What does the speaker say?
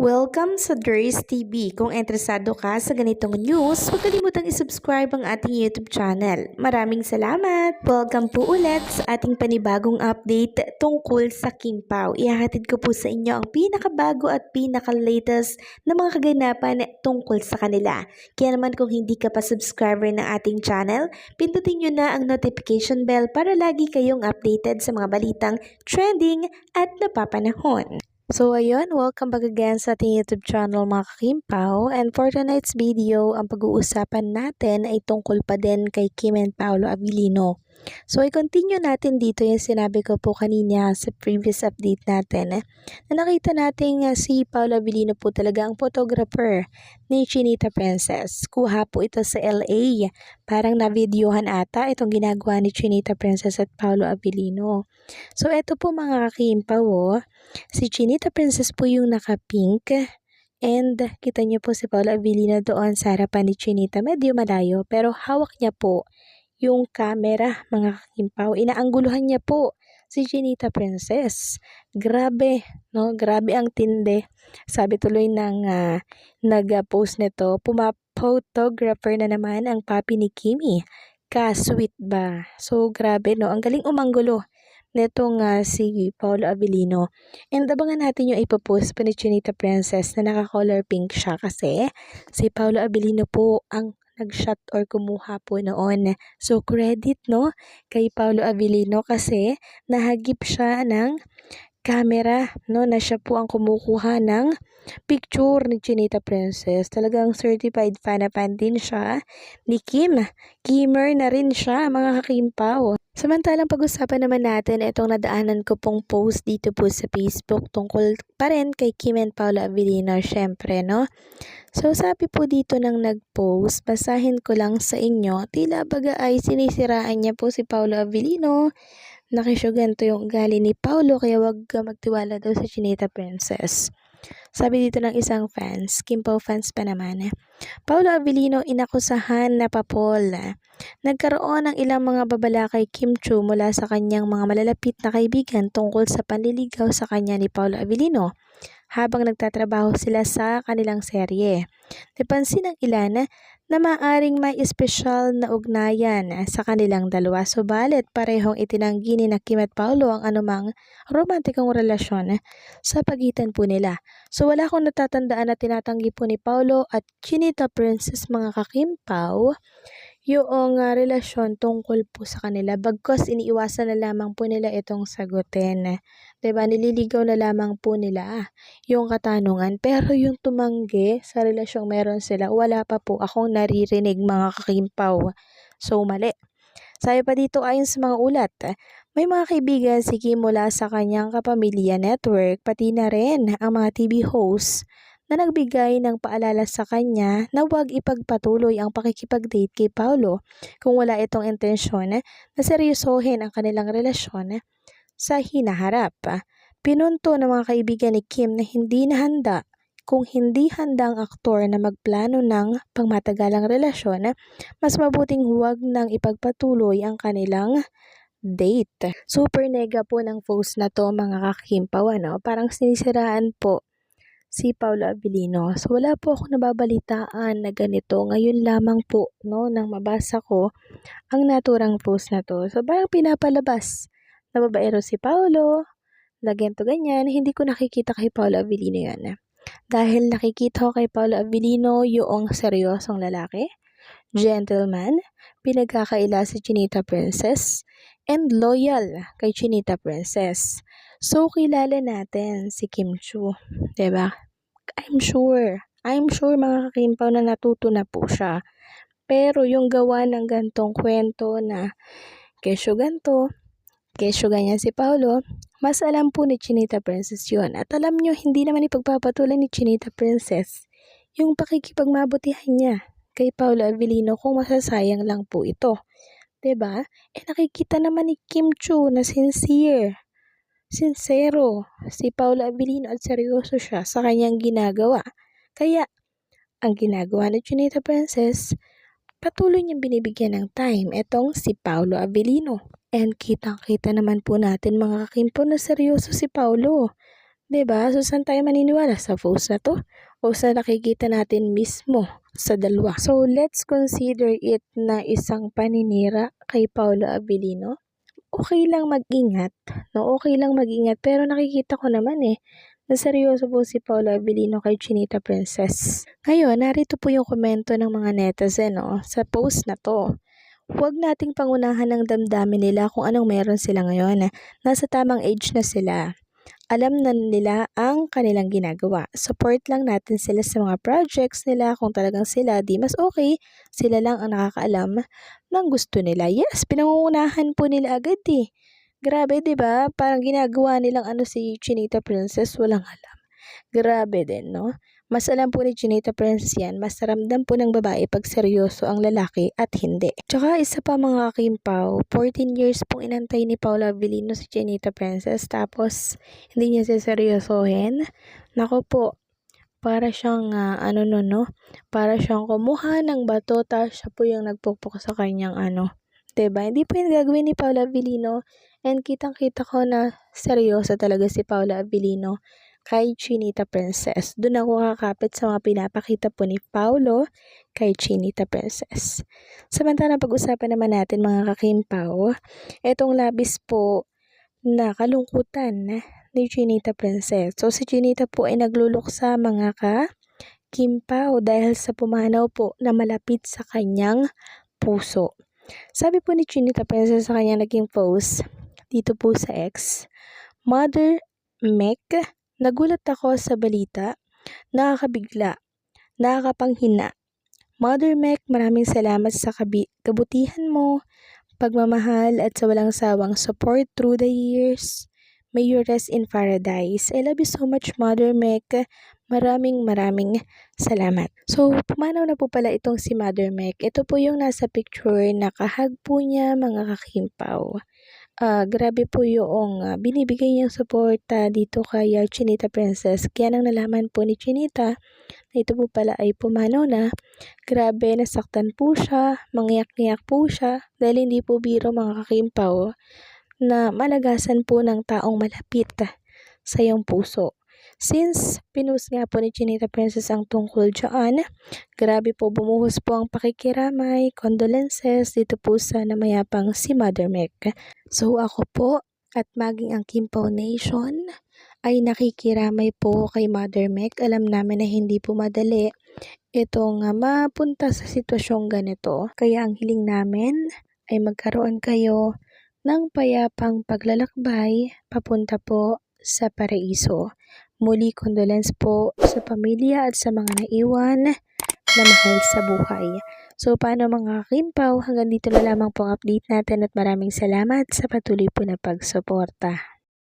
Welcome sa Durs TV. Kung interesado ka sa ganitong news, huwag kalimutang isubscribe ang ating YouTube channel. Maraming salamat! Welcome po ulit sa ating panibagong update tungkol sa Kim Pao. Ihahatid ko po sa inyo ang pinakabago at pinaka-latest na mga kaganapan tungkol sa kanila. Kaya naman kung hindi ka pa subscriber ng ating channel, pindutin nyo na ang notification bell para lagi kayong updated sa mga balitang trending at napapanahon. So ayun, welcome back again sa ating YouTube channel mga kakimpaw, and for tonight's video, ang pag-uusapan natin ay tungkol pa din kay Kim and Paolo Abilino. So i-continue natin dito yung sinabi ko po kanina sa previous update natin na nakita natin si Paolo Abilino po talaga ang photographer ni Chinita Princess. Kuha po ito sa LA, parang na-videohan ata itong ginagawa ni Chinita Princess at Paolo Abilino. So eto po mga kakimpaw, si Chinita Princess po yung naka-pink, and kita niyo po si Paolo Abilino doon sa harapan ni Chinita, medyo malayo pero hawak niya po yung camera mga kakimpaw. Inaangguluhan niya po si Chinita Princess. Grabe, no? Grabe ang tindi. Sabi tuloy ng nag-post nito, photographer na naman ang papi ni Kimi. Ka-sweet ba? So grabe, no? Ang galing umanggulo netong si Paolo Abilino. And abangan natin yung ipopost pa ni Chinita Princess na naka-color pink siya kasi si Paolo Abilino po ang nag-shot or kumuha po noon. So credit no kay Paolo Abilino kasi nahagip siya ng camera, no, na siya po ang kumukuha ng picture ni Chinita Princess. Talagang certified fan na fan din siya ni Kim. Kimmer na rin siya mga kakimpaw. Samantalang pag-usapan naman natin itong nadaanan ko pong post dito po sa Facebook tungkol pa rin kay Kim and Paolo Abilino, syempre, no? So sabi po dito ng nag-post, basahin ko lang sa inyo, tila baga ay sinisiraan niya po si Paolo Abilino. Nakisyoganto yung ugali ni Paolo kaya wag ka magtiwala daw sa Chinita Princess. Sabi dito ng isang fans, Kim Pao fans pa naman. Paolo Abilino inakusahan na papol. Nagkaroon ng ilang mga babala kay Kim Chiu mula sa kanyang mga malalapit na kaibigan tungkol sa panliligaw sa kanya ni Paolo Abilino habang nagtatrabaho sila sa kanilang serye. Napansin ng ilan na maaring may espesyal na ugnayan sa kanilang dalawa, subalit parehong itinanggi ni Kim at Paolo ang anumang romantikong relasyon sa pagitan po nila. So wala akong natatandaan na tinatanggi po ni Paolo at Chinita Princess mga kakimpaw yung relasyon tungkol po sa kanila, bagkus iniiwasan na lamang po nila itong sagutin. Diba? Nililigaw na lamang po nila yung katanungan, pero yung tumanggi sa relasyong meron sila, wala pa po akong naririnig mga kakimpaw. So mali. Sabi pa dito ayon sa mga ulat, may mga kaibigan si Kim mula sa kanyang kapamilya network, pati na rin ang mga TV hosts na nagbigay ng paalala sa kanya na huwag ipagpatuloy ang pakikipag-date kay Paolo kung wala itong intensyon na seryosohin ang kanilang relasyon sa hinaharap. Pinunto ng mga kaibigan ni Kim na hindi na handa, kung hindi handa ang aktor na magplano ng pangmatagalang relasyon, mas mabuting huwag nang ipagpatuloy ang kanilang date. Super nega po ng post na to mga kakimpaw, no? Parang sinisiraan po si Paolo Abilino. So wala po ako nababalitaan na ganito. Ngayon lamang po, no, nang mabasa ko ang naturang post na to. So parang pinapalabas na babaero si Paolo, na ganito ganyan. Hindi ko nakikita kay Paolo Abilino yan. Dahil nakikita ko kay Paolo Abilino yung seryosong lalaki, gentleman, pinagkakaila si Chinita Princess, and loyal kay Chinita Princess. So kilala natin si Kim Chiu, 'di ba? I'm sure mga kakimpaw na natuto na po siya. Pero yung gawa ng gantong kwento na kesyo ganto, kesyo ganyan si Paolo, mas alam po ni Chinita Princess yun. At alam nyo, hindi naman ipagpapatuloy ni Chinita Princess yung pakikipagmabutihan niya kay Paolo Abilino kung masasayang lang po ito. 'Di ba? Nakikita naman ni Kim Chiu na sincero si Paolo Abilino at seryoso siya sa kanyang ginagawa. Kaya, ang ginagawa ni Chinita Princess, patuloy niyang binibigyan ng time itong si Paolo Abilino. And kitang-kita naman po natin mga kakimpo na seryoso si Paolo. 'Di ba? So, saan tayo maniniwala? Sa post na 'to o sa nakikita natin mismo sa dalawa? So, let's consider it na isang paninira kay Paolo Abilino. Okay lang mag-ingat, 'no, okay lang mag-ingat pero nakikita ko naman, na seryoso po si Paolo Abilino kay Chinita Princess. Ngayon, narito po yung komento ng mga netizen, 'no, sa post na 'to. Huwag nating pangunahan ng damdamin nila kung anong meron sila ngayon. Nasa tamang age na sila. Alam na nila ang kanilang ginagawa. Support lang natin sila sa mga projects nila kung talagang sila di mas okay. Sila lang ang nakakaalam ng gusto nila. Yes, pinangungunahan po nila agad eh. Grabe, 'di ba? Parang ginagawa nilang ano si Chinita Princess, walang alam. Grabe din, no? Mas alam po ni Chinita Princess yan, mas ramdam po ng babae pag seryoso ang lalaki at hindi. Tsaka isa pa mga kimpaw, 14 years pong inantay ni Paula Avellino si Chinita Princess tapos hindi niya siseryosohin. Nako po, para siyang ano no, para siyang kumuha ng bato tapos siya po yung nagpupok sa kanyang ano. 'Di ba? Hindi po yung gagawin ni Paula Avellino and kitang-kita ko na seryoso talaga si Paula Avellino kay Chinita Princess. Doon ako kakapit sa mga pinapakita po ni Paulo kay Chinita Princess. Samantalang pag-usapan naman natin mga kakimpaw, etong labis po na kalungkutan ni Chinita Princess. So si Chinita po ay nagluluksa mga kakimpaw dahil sa pumanaw po na malapit sa kanyang puso. Sabi po ni Chinita Princess sa kanyang naging post dito po sa X, Mother Mek, nagulat ako sa balita, nakakabigla, nakakapanghina. Mother Mek, maraming salamat sa kabutihan mo, pagmamahal at sa walang sawang support through the years. May you rest in paradise. I love you so much, Mother Mek. Maraming salamat. So, pumanaw na po pala itong si Mother Mek. Ito po yung nasa picture, nakahag po niya mga kakimpaw. Grabe po yung binibigay niyang suporta dito kay Chinita Princess. Kaya nang nalaman po ni Chinita na ito po pala ay pumanaw na, grabe nasaktan po siya, mangyak-ngyak po siya dahil hindi po biro mga kakimpaw na malagasan po ng taong malapit sa iyong puso. Since pinost nga po ni Chinita Princess ang tungkol dyan, grabe po bumuhos po ang pakikiramay, condolences dito po sa namayapang si Mother Mek. So ako po at maging ang Kimpaw Nation ay nakikiramay po kay Mother Mek. Alam namin na hindi po madali itong mapunta sa sitwasyong ganito. Kaya ang hiling namin ay magkaroon kayo ng payapang paglalakbay papunta po sa paraiso. Muli condolence po sa pamilya at sa mga naiwan na mahal sa buhay. So paano mga kimpaw, hanggang dito na lamang po ang update natin at maraming salamat sa patuloy po na pagsuporta.